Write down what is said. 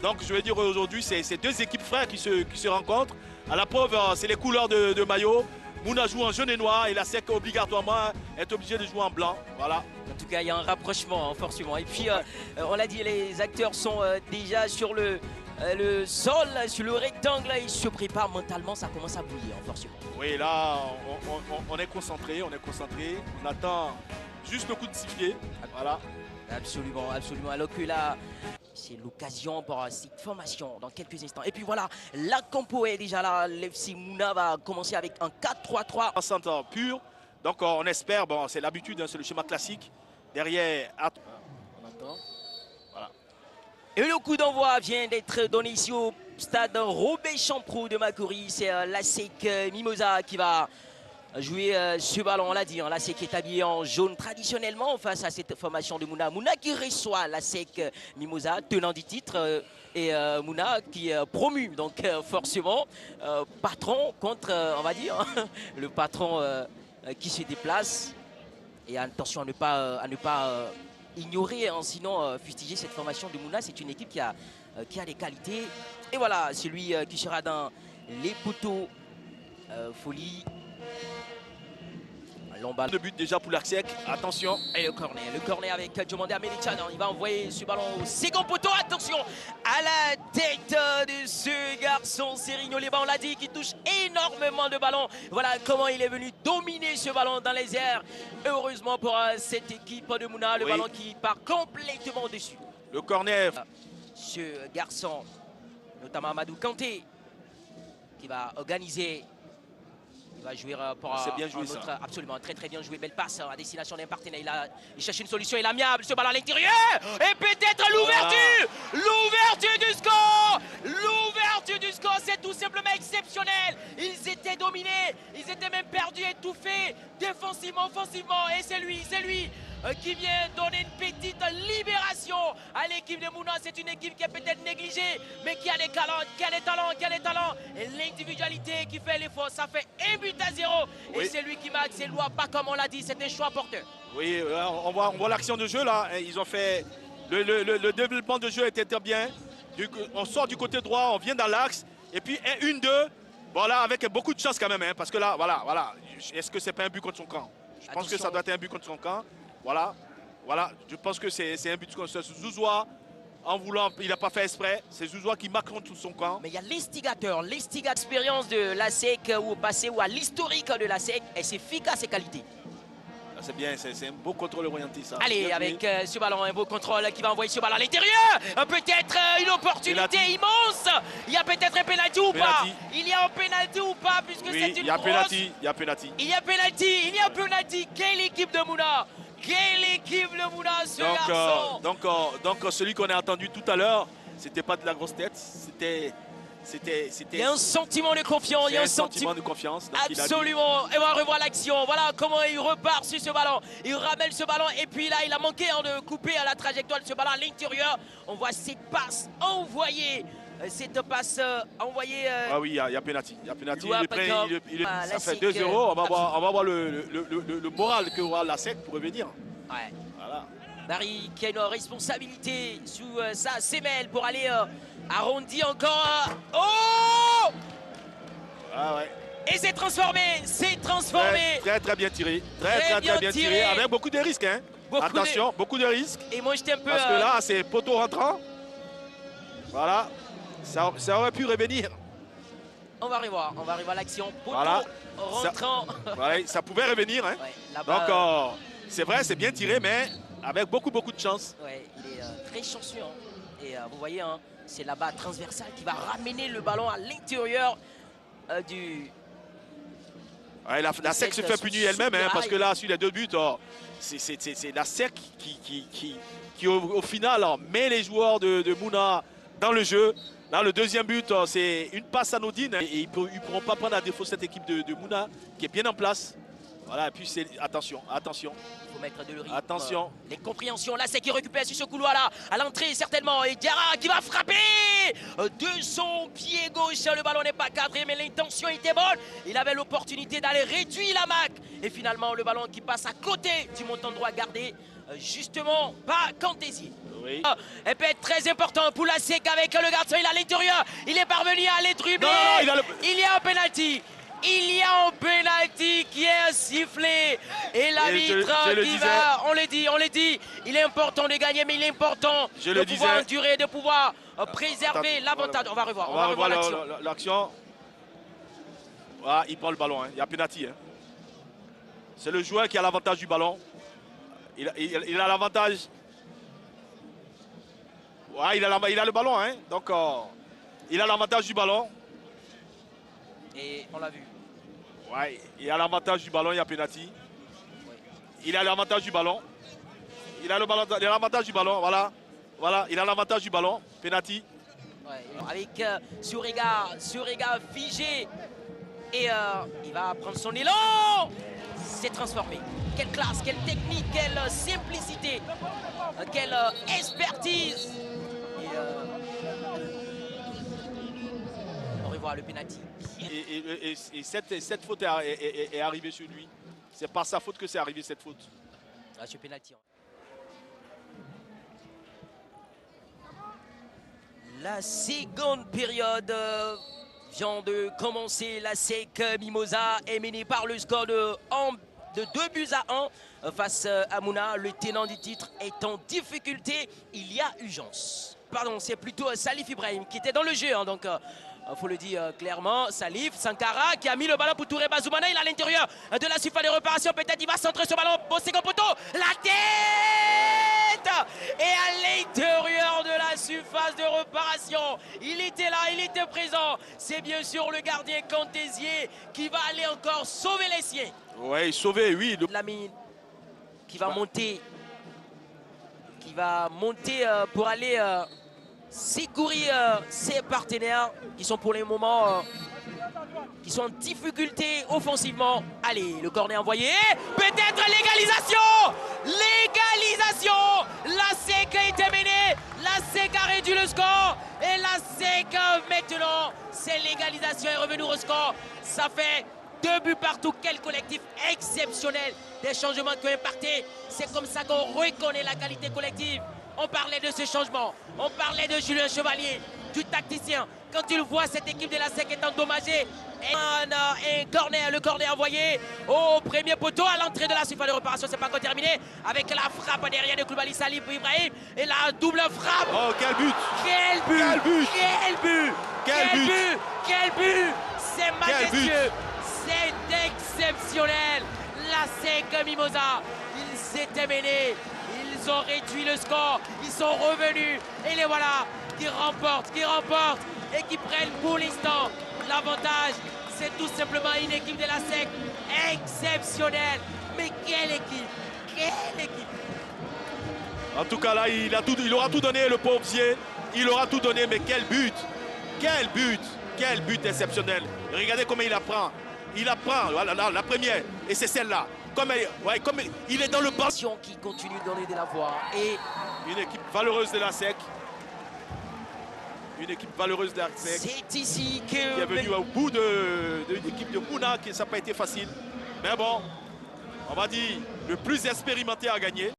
Donc je veux dire aujourd'hui, c'est deux équipes frères qui se rencontrent. À la preuve, c'est les couleurs de maillot. Mouna joue en jaune et noir et la SEC obligatoirement est obligé de jouer en blanc. Voilà. En tout cas, il y a un rapprochement, hein, forcément. Et puis, on l'a dit, les acteurs sont déjà sur le sol, sur le rectangle. Ils se préparent mentalement, ça commence à bouillir, forcément. Oui, là, on est concentré, on attend juste le coup de sifflet. Voilà. Absolument, absolument. Alors que là, c'est l'occasion pour cette formation dans quelques instants. Et puis voilà, la compo est déjà là. L'FC Mouna va commencer avec un 4-3-3. En centre pur. Donc on espère, bon, c'est l'habitude, hein, c'est le schéma classique. Derrière, on attend. Voilà. Et le coup d'envoi vient d'être donné ici au stade Robert Champroux de Macoury. C'est l'ASEC Mimosa qui va jouer ce ballon, on l'a dit, hein, l'ASEC est habillé en jaune traditionnellement face à cette formation de Mouna. Mouna qui reçoit l'ASEC Mimosa, tenant du titre, et Mouna qui est promu, donc forcément, patron contre, on va dire, le patron qui se déplace. Et attention à ne pas ignorer, hein, sinon fustiger cette formation de Mouna. C'est une équipe qui a des qualités. Et voilà, celui qui sera dans les poteaux, Folie. Le but déjà pour l'ASEC, attention. Et le corner avec Diomandé Amélichan. Il va envoyer ce ballon au second poteau. Attention à la tête de ce garçon, Serigno Leba, on l'a dit, qui touche énormément de ballons. Voilà comment il est venu dominer ce ballon dans les airs. Heureusement pour cette équipe de Mouna, le ballon qui part complètement dessus. Le corner. Ce garçon, notamment Amadou Kanté, qui va organiser. Il va jouer pour bien joué, un autre. ça. Absolument, très très bien joué. Belle passe à destination d'un partenaire. Il cherche une solution, il est amiable. Ce ballon à l'intérieur. Et peut-être l'ouverture. L'ouverture du score. L'ouverture du score, c'est tout simplement exceptionnel. Ils étaient dominés. Ils étaient même perdus, étouffés. Défensivement, offensivement. Et c'est lui qui vient donner une petite libération à l'équipe de Mouna. C'est une équipe qui est peut-être négligée, mais qui a des talents, et l'individualité qui fait l'effort. Ça fait 1-0, et c'est lui qui marque. C'est Loua, pas comme on l'a dit, c'est un choix porteur. Oui, on voit l'action de jeu là. Ils ont fait le développement de jeu était très bien. On sort du côté droit, on vient dans l'axe, et puis 1-2. Voilà, avec beaucoup de chance quand même, hein, parce que là, voilà. Est-ce que c'est pas un but contre son camp? Je pense que ça doit être un but contre son camp. Voilà, je pense que c'est un but contre Zouzoua. En voulant, il n'a pas fait exprès. C'est Zouzoua qui marque contre son camp. Mais il y a l'instigateur, l'expérience de l'ASEC au passé ou à l'historique de l'ASEC. Et c'est efficace ses qualités. C'est bien, c'est un beau contrôle orienté ça. Allez, avec ce ballon, un beau contrôle qui va envoyer ce ballon à l'intérieur. Peut-être une opportunité immense. Il y a peut-être un pénalty ou pas. Il y a un pénalty ou pas, puisque c'est une grosse... Il y a pénalty. Il y a pénalty. Quelle équipe de Mouna. Quelle équipe de Mouna, ce garçon. Donc celui qu'on a entendu tout à l'heure, c'était pas de la grosse tête, c'était... Il y a un sentiment de confiance. Il y a un sentiment de confiance. Absolument. Et on va revoir l'action. Voilà comment il repart sur ce ballon. Il ramène ce ballon. Et puis là, il a manqué de couper à la trajectoire de ce ballon à l'intérieur. On voit cette passe envoyée. Ah oui, il y a pénalty. Ça fait 2-0. On va voir le moral que aura l'ASEC pour revenir. Ouais. Voilà. Barry qui a une responsabilité sous sa semelle pour aller arrondir encore. Oh! Ah ouais. Et c'est transformé. Très bien tiré. Très bien tiré. Avec beaucoup de risques. Hein. Beaucoup de risques. Et moi, j'étais un peu... Parce que là, c'est poteau rentrant. Voilà. Ça aurait pu revenir. On va revoir l'action. Poteau rentrant. Ça pouvait revenir. Hein. Ouais, donc, c'est vrai, c'est bien tiré, mais avec beaucoup de chance. Ouais, il est très chanceux. Hein. Et vous voyez, hein, c'est là-bas transversal qui va ramener le ballon à l'intérieur du... Ouais, la SEC se fait punir elle-même, hein, parce que là, sur les deux buts, c'est la SEC qui au final, met les joueurs de Mouna dans le jeu. Là, le deuxième but, c'est une passe anodine. Et ils ne pourront pas prendre à défaut cette équipe de Mouna, qui est bien en place. Voilà, et puis c'est... Attention. Il faut mettre de le rythme. Attention. Les compréhensions, là, c'est qui récupère sur ce couloir-là. À l'entrée, certainement. Et Diarra qui va frapper de son pied gauche. Le ballon n'est pas cadré, mais l'intention était bonne. Il avait l'opportunité d'aller réduire la marque. Et finalement, le ballon qui passe à côté du montant droit gardé, justement, par Kantési. Oui. Elle peut être très important pour la SEC avec le garçon. Il est à l'intérieur. Il est parvenu à les dribbler. Non, il y a un penalty. Il y a un penalty qui est sifflé. Et l'arbitre qui va, on le dit, il est important de gagner, mais il est important de pouvoir endurer, de pouvoir préserver l'avantage. On va revoir. On va revoir l'action. Voilà, il prend le ballon. Hein. Il y a penalty. Hein. C'est le joueur qui a l'avantage du ballon. Il a l'avantage. Ouais, il a le ballon. Hein. Donc, il a l'avantage du ballon. Et on l'a vu. Ouais, il a l'avantage du ballon, il y a penalty. Oui. Il a l'avantage du ballon. Il a l'avantage du ballon, voilà. Voilà, il a l'avantage du ballon, penalty. Ouais, avec Surega figé. Et il va prendre son élan. C'est transformé. Quelle classe, quelle technique, quelle simplicité, quelle expertise. Et on revoit le penalty. Et cette faute est arrivée sur lui. C'est par sa faute que c'est arrivé cette faute. Ah, ce penalty. La seconde période vient de commencer. La SEC Mimosa est menée par le score de 2-1 face à Mouna. Le tenant du titre est en difficulté. Il y a urgence. Pardon, c'est plutôt Salif Ibrahim qui était dans le jeu. Hein, donc, il faut le dire clairement. Salif Sankara qui a mis le ballon pour Touré Bazoumana. Il est à l'intérieur de la surface de réparation. Peut-être il va centrer ce ballon au second poteau. La tête! Et à l'intérieur de la surface de réparation, il était là, il était présent. C'est bien sûr le gardien Cantésier qui va aller encore sauver les siens. Oui, sauver, oui. Lamine qui va monter. Qui va monter pour aller secourir ses partenaires qui sont pour le moment qui sont en difficulté offensivement. Allez, le corner envoyé. Peut-être l'égalisation. L'égalisation. La SEC a été menée. La SEC a réduit le score. Et la SEC maintenant, c'est l'égalisation est revenue au score. Ça fait 2 buts partout. Quel collectif exceptionnel. Des changements qui ont impacté. C'est comme ça qu'on reconnaît la qualité collective. On parlait de ce changement. On parlait de Julien Chevalier, du tacticien. Quand il voit cette équipe de la SEC est endommagée, un corner, le corner envoyé au premier poteau à l'entrée de la surface de réparation. C'est pas encore terminé avec la frappe derrière de Koulibaly Salif Ibrahim et la double frappe. Oh, quel but! Quel but! Quel but! Quel but! Quel but! Quel but! C'est majestueux! C'est exceptionnel! La SEC Mimosa, ils s'étaient menés. Ils ont réduit le score, ils sont revenus et les voilà qui remportent et qui prennent pour l'instant l'avantage. C'est tout simplement une équipe de la SEC exceptionnelle. Mais quelle équipe! Quelle équipe! En tout cas là, il aura tout donné le pauvre Zier. Il aura tout donné, mais quel but! Quel but! Quel but exceptionnel! Regardez comment il apprend. Il apprend, voilà, la première, et c'est celle-là. Comme il est dans le bas. Qui continue de donner de la voix. Et une équipe valeureuse de la SEC. Une équipe valeureuse de la SEC. C'est ici que... Qui est venue au bout de l'équipe de Mouna, qui ça n'a pas été facile. Mais bon, on va dire, le plus expérimenté à gagner.